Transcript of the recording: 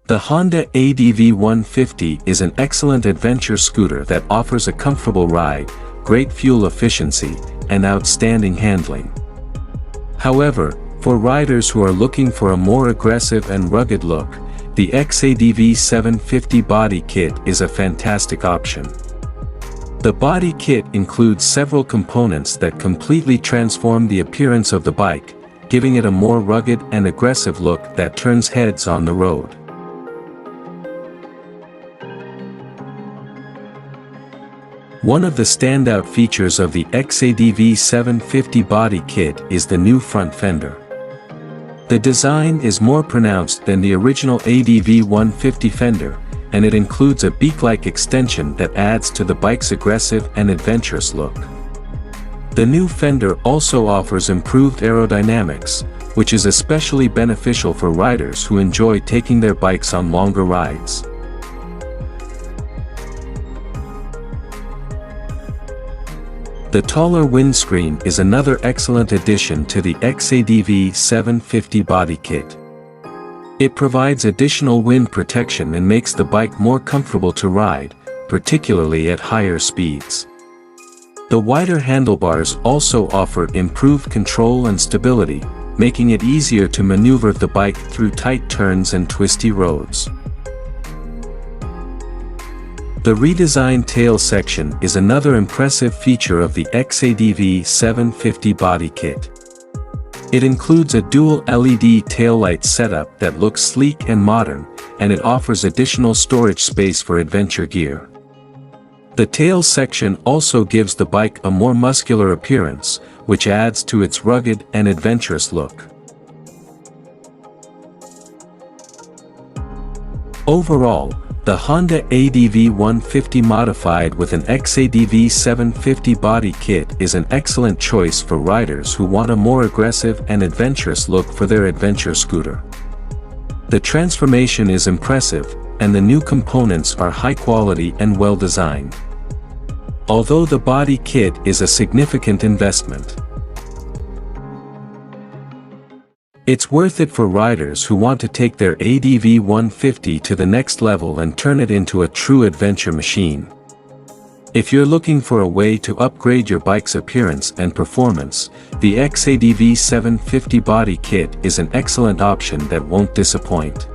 The Honda ADV 150 is an excellent adventure scooter that offers a comfortable ride, great fuel efficiency, and outstanding handling. However, for riders who are looking for a more aggressive and rugged look, the X-ADV 750 body kit is a fantastic option. The body kit includes several components that completely transform the appearance of the bike, giving it a more rugged and aggressive look that turns heads on the road. One of the standout features of the X-ADV 750 body kit is the new front fender. The design is more pronounced than the original ADV 150 fender, and it includes a beak-like extension that adds to the bike's aggressive and adventurous look. The new fender also offers improved aerodynamics, which is especially beneficial for riders who enjoy taking their bikes on longer rides. The taller windscreen is another excellent addition to the X-ADV 750 body kit. It provides additional wind protection and makes the bike more comfortable to ride, particularly at higher speeds. The wider handlebars also offer improved control and stability, making it easier to maneuver the bike through tight turns and twisty roads. The redesigned tail section is another impressive feature of the X-ADV 750 body kit. It includes a dual LED taillight setup that looks sleek and modern, and it offers additional storage space for adventure gear. The tail section also gives the bike a more muscular appearance, which adds to its rugged and adventurous look. Overall, the Honda ADV 150 modified with an X-ADV 750 body kit is an excellent choice for riders who want a more aggressive and adventurous look for their adventure scooter. The transformation is impressive, and the new components are high quality and well designed. Although the body kit is a significant investment, it's worth it for riders who want to take their ADV 150 to the next level and turn it into a true adventure machine. If you're looking for a way to upgrade your bike's appearance and performance, the X-ADV 750 body kit is an excellent option that won't disappoint.